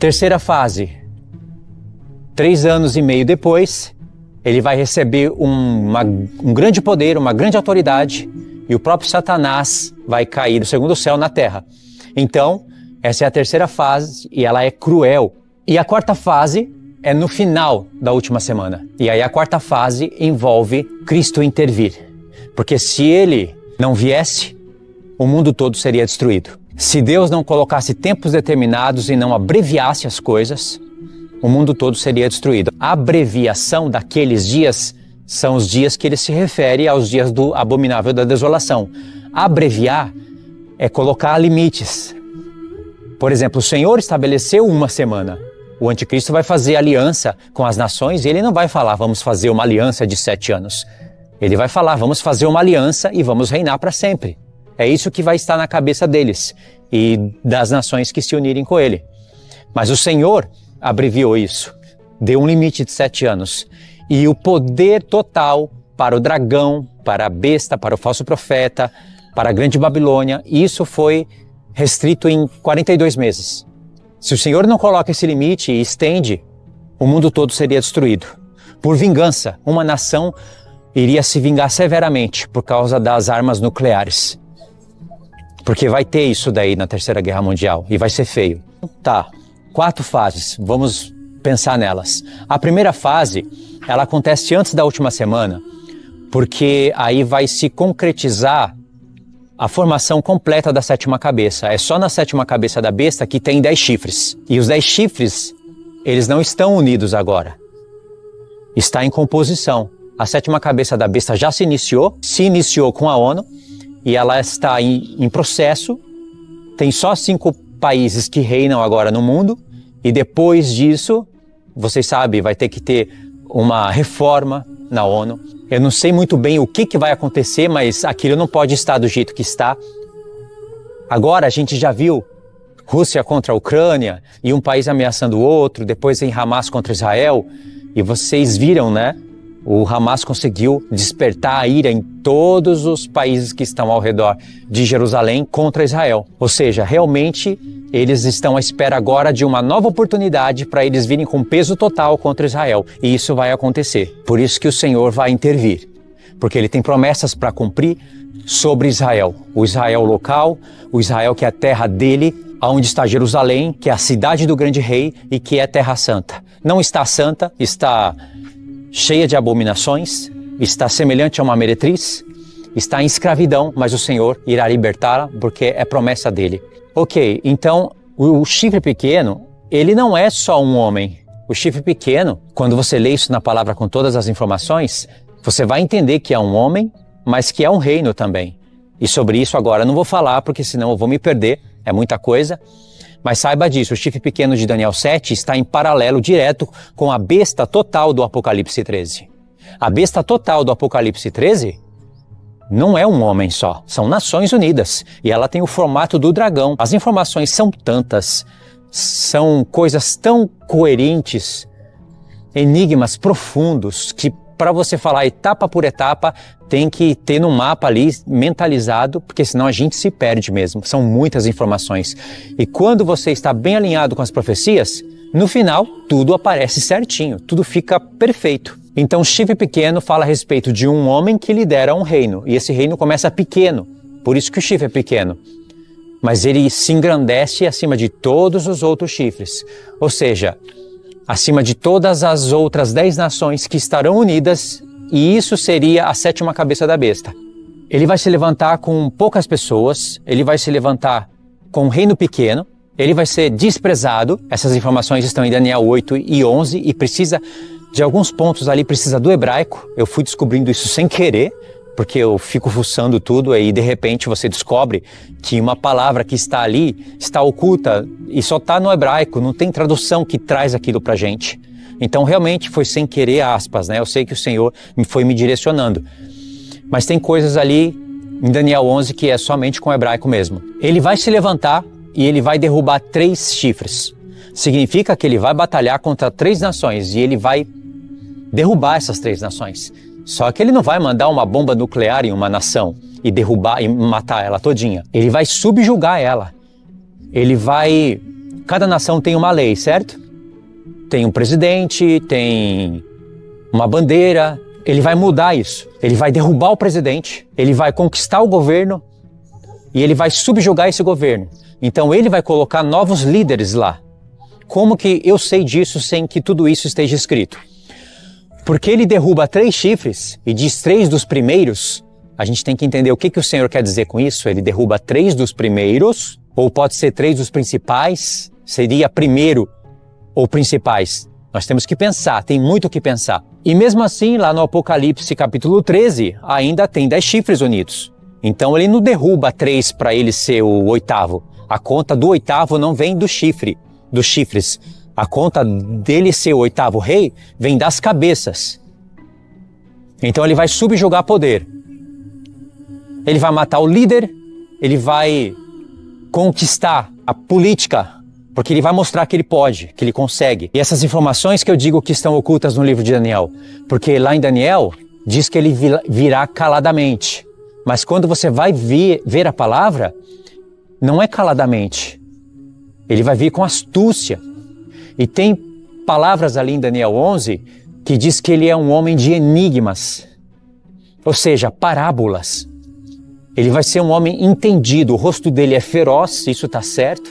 Terceira fase, 3 anos e meio depois, ele vai receber um grande poder, uma grande autoridade, e o próprio Satanás vai cair do segundo céu na terra. Então, essa é a terceira fase e ela é cruel. E a quarta fase é no final da última semana. E aí a quarta fase envolve Cristo intervir. Porque se ele não viesse, o mundo todo seria destruído. Se Deus não colocasse tempos determinados e não abreviasse as coisas, o mundo todo seria destruído. A abreviação daqueles dias são os dias que ele se refere aos dias do abominável da desolação. Abreviar é colocar limites. Por exemplo, o Senhor estabeleceu uma semana. O anticristo vai fazer aliança com as nações e ele não vai falar, vamos fazer uma aliança de 7 anos. Ele vai falar, vamos fazer uma aliança e vamos reinar para sempre. É isso que vai estar na cabeça deles e das nações que se unirem com ele. Mas o Senhor abreviou isso, deu um limite de 7 anos. E o poder total para o dragão, para a besta, para o falso profeta, para a grande Babilônia, isso foi restrito em 42 meses. Se o Senhor não coloca esse limite e estende, o mundo todo seria destruído. Por vingança, uma nação iria se vingar severamente por causa das armas nucleares. Porque vai ter isso daí na Terceira Guerra Mundial e vai ser feio. Tá, 4 fases, vamos pensar nelas. A primeira fase, ela acontece antes da última semana, porque aí vai se concretizar a formação completa da 7ª cabeça. É só na 7ª cabeça da besta que tem 10 chifres. E os 10 chifres, eles não estão unidos agora. Está em composição. A 7ª cabeça da besta já se iniciou com a ONU, e ela está em processo. Tem só 5 países que reinam agora no mundo, e depois disso, vocês sabem, vai ter que ter uma reforma na ONU. Eu não sei muito bem o que vai acontecer, mas aquilo não pode estar do jeito que está. Agora a gente já viu Rússia contra a Ucrânia e um país ameaçando o outro, depois em Hamas contra Israel. E vocês viram, né? O Hamas conseguiu despertar a ira em todos os países que estão ao redor de Jerusalém contra Israel. Ou seja, realmente eles estão à espera agora de uma nova oportunidade para eles virem com peso total contra Israel. E isso vai acontecer. Por isso que o Senhor vai intervir. Porque ele tem promessas para cumprir sobre Israel. O Israel local, o Israel que é a terra dele, onde está Jerusalém, que é a cidade do grande rei e que é terra santa. Não está santa, está cheia de abominações, está semelhante a uma meretriz, está em escravidão, mas o Senhor irá libertá-la porque é promessa dele. Ok, então o chifre pequeno, ele não é só um homem. O chifre pequeno, quando você lê isso na palavra com todas as informações, você vai entender que é um homem, mas que é um reino também. E sobre isso agora eu não vou falar, porque senão eu vou me perder, é muita coisa. Mas saiba disso, o chifre pequeno de Daniel 7 está em paralelo direto com a besta total do Apocalipse 13. A besta total do Apocalipse 13 não é um homem só, são Nações Unidas. E ela tem o formato do dragão. As informações são tantas, são coisas tão coerentes, enigmas profundos, que para você falar etapa por etapa, tem que ter no mapa ali mentalizado, porque senão a gente se perde mesmo. São muitas informações. E quando você está bem alinhado com as profecias, no final tudo aparece certinho, tudo fica perfeito. Então o chifre pequeno fala a respeito de um homem que lidera um reino, e esse reino começa pequeno, por isso que o chifre é pequeno. Mas ele se engrandece acima de todos os outros chifres, ou seja, acima de todas as outras 10 nações que estarão unidas, e isso seria a 7ª cabeça da besta. Ele vai se levantar com poucas pessoas, ele vai se levantar com um reino pequeno, ele vai ser desprezado. Essas informações estão em Daniel 8 e 11 e precisa de alguns pontos ali, precisa do hebraico. Eu fui descobrindo isso sem querer, porque eu fico fuçando tudo e de repente você descobre que uma palavra que está ali está oculta e só está no hebraico, não tem tradução que traz aquilo pra gente. Então realmente foi sem querer, aspas, né? Eu sei que o Senhor foi me direcionando. Mas tem coisas ali em Daniel 11 que é somente com hebraico mesmo. Ele vai se levantar e ele vai derrubar 3 chifres. Significa que ele vai batalhar contra 3 nações e ele vai derrubar essas 3 nações. Só que ele não vai mandar uma bomba nuclear em uma nação e derrubar e matar ela todinha. Ele vai subjugar ela. Ele vai Cada nação tem uma lei, certo? Tem um presidente, tem uma bandeira. Ele vai mudar isso. Ele vai derrubar o presidente, ele vai conquistar o governo e ele vai subjugar esse governo. Então ele vai colocar novos líderes lá. Como que eu sei disso sem que tudo isso esteja escrito? Porque ele derruba 3 chifres e diz 3 dos primeiros, a gente tem que entender o que o Senhor quer dizer com isso. Ele derruba 3 dos primeiros, ou pode ser 3 dos principais, seria primeiro ou principais. Nós temos que pensar, tem muito o que pensar. E mesmo assim, lá no Apocalipse capítulo 13, ainda tem 10 chifres unidos. Então ele não derruba 3 para ele ser o 8º. A conta do 8º não vem do chifre, dos chifres. A conta dele ser o 8º rei vem das cabeças. Então ele vai subjugar poder. Ele vai matar o líder, ele vai conquistar a política, porque ele vai mostrar que ele pode, que ele consegue. E essas informações que eu digo que estão ocultas no livro de Daniel, porque lá em Daniel diz que ele virá caladamente. Mas quando você vai ver a palavra, não é caladamente. Ele vai vir com astúcia. E tem palavras ali em Daniel 11 que diz que ele é um homem de enigmas, ou seja, parábolas. Ele vai ser um homem entendido, o rosto dele é feroz, isso está certo.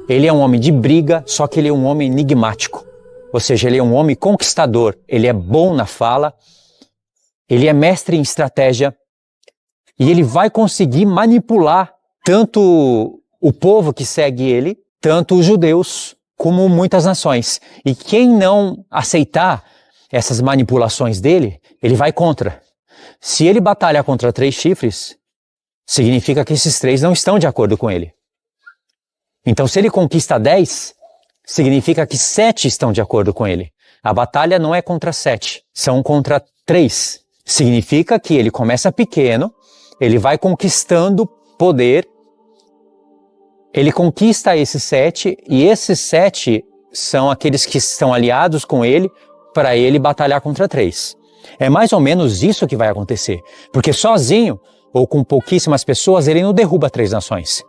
Ele é um homem de briga, só que ele é um homem enigmático. Ou seja, ele é um homem conquistador, ele é bom na fala, ele é mestre em estratégia e ele vai conseguir manipular tanto o povo que segue ele, tanto os judeus, como muitas nações. E quem não aceitar essas manipulações dele, ele vai contra. Se ele batalha contra 3 chifres, significa que esses 3 não estão de acordo com ele. Então, se ele conquista 10, significa que 7 estão de acordo com ele. A batalha não é contra 7, são contra 3. Significa que ele começa pequeno, ele vai conquistando poder, ele conquista esses 7, e esses 7 são aqueles que estão aliados com ele para ele batalhar contra 3. É mais ou menos isso que vai acontecer, porque sozinho ou com pouquíssimas pessoas ele não derruba 3 nações.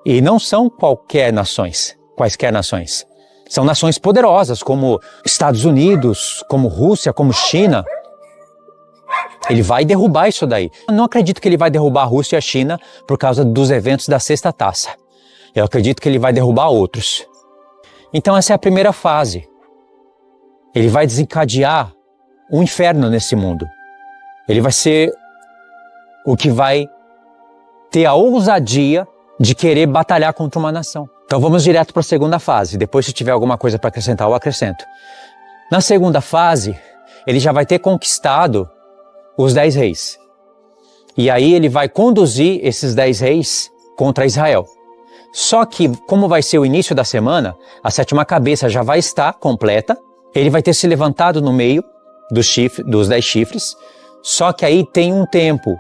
E não são quaisquer nações. São nações poderosas como Estados Unidos, como Rússia, como China. Ele vai derrubar isso daí. Eu não acredito que ele vai derrubar a Rússia e a China por causa dos eventos da Sexta Taça. Eu acredito que ele vai derrubar outros. Então essa é a primeira fase. Ele vai desencadear um inferno nesse mundo. Ele vai ser o que vai ter a ousadia de querer batalhar contra uma nação. Então vamos direto para a segunda fase. Depois, se tiver alguma coisa para acrescentar, eu acrescento. Na segunda fase, ele já vai ter conquistado os 10 reis. E aí ele vai conduzir esses 10 reis contra Israel. Só que, como vai ser o início da semana, a 7ª cabeça já vai estar completa. Ele vai ter se levantado no meio dos 10 chifres. Só que aí tem um tempo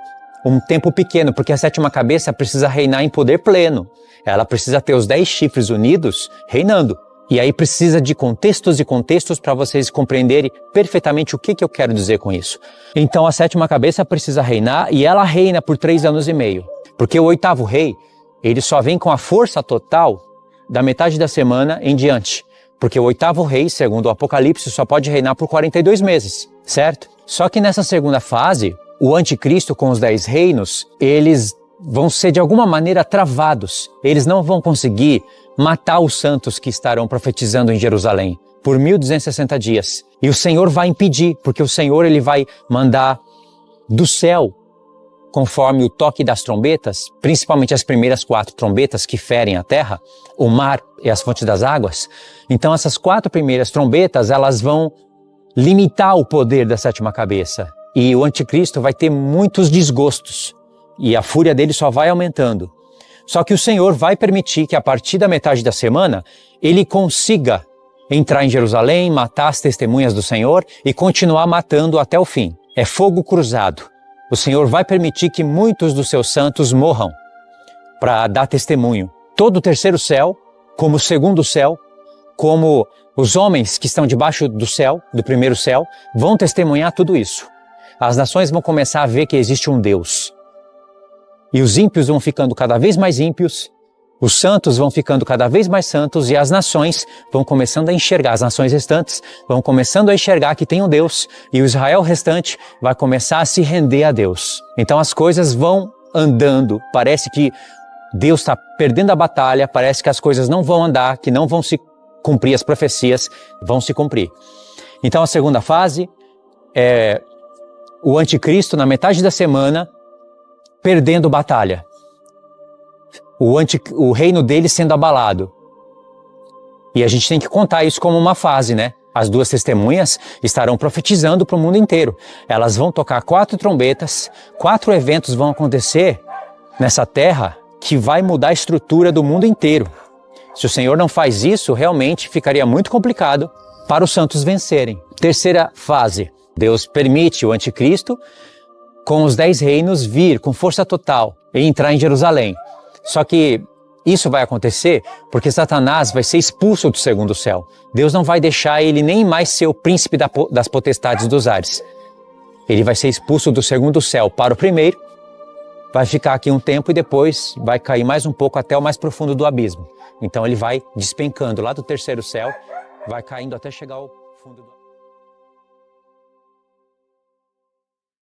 pequeno, porque a 7ª cabeça precisa reinar em poder pleno. Ela precisa ter os 10 chifres unidos reinando. E aí precisa de contextos e contextos para vocês compreenderem perfeitamente o que eu quero dizer com isso. Então a 7ª cabeça precisa reinar e ela reina por 3 anos e meio. Porque o 8º rei, ele só vem com a força total da metade da semana em diante. Porque o 8º rei, segundo o Apocalipse, só pode reinar por 42 meses, certo? Só que nessa segunda fase, o anticristo com os 10 reinos, eles vão ser de alguma maneira travados. Eles não vão conseguir matar os santos que estarão profetizando em Jerusalém por 1260 dias. E o Senhor vai impedir, porque o Senhor ele vai mandar do céu, conforme o toque das trombetas, principalmente as primeiras 4 trombetas que ferem a terra, o mar e as fontes das águas. Então essas 4 primeiras trombetas, elas vão limitar o poder da 7ª cabeça. E o anticristo vai ter muitos desgostos. E a fúria dele só vai aumentando. Só que o Senhor vai permitir que a partir da metade da semana, ele consiga entrar em Jerusalém, matar as testemunhas do Senhor e continuar matando até o fim. É fogo cruzado. O Senhor vai permitir que muitos dos seus santos morram para dar testemunho. Todo o terceiro céu, como o segundo céu, como os homens que estão debaixo do céu, do primeiro céu, vão testemunhar tudo isso. As nações vão começar a ver que existe um Deus. E os ímpios vão ficando cada vez mais ímpios Os santos vão ficando cada vez mais santos e as nações vão começando a enxergar, as nações restantes vão começando a enxergar que tem um Deus e o Israel restante vai começar a se render a Deus. Então as coisas vão andando, parece que Deus está perdendo a batalha, parece que as coisas não vão andar, que não vão se cumprir, as profecias vão se cumprir. Então a segunda fase é o anticristo na metade da semana perdendo batalha. O reino dele sendo abalado. E a gente tem que contar isso como uma fase, né? As duas testemunhas estarão profetizando para o mundo inteiro. Elas vão tocar 4 trombetas, 4 eventos vão acontecer nessa terra que vai mudar a estrutura do mundo inteiro. Se o Senhor não faz isso, realmente ficaria muito complicado para os santos vencerem. Terceira fase, Deus permite o anticristo com os 10 reinos vir com força total e entrar em Jerusalém. Só que isso vai acontecer porque Satanás vai ser expulso do segundo céu. Deus não vai deixar ele nem mais ser o príncipe das potestades dos ares. Ele vai ser expulso do segundo céu para o primeiro, vai ficar aqui um tempo e depois vai cair mais um pouco até o mais profundo do abismo. Então ele vai despencando lá do terceiro céu, vai caindo até chegar ao fundo do abismo.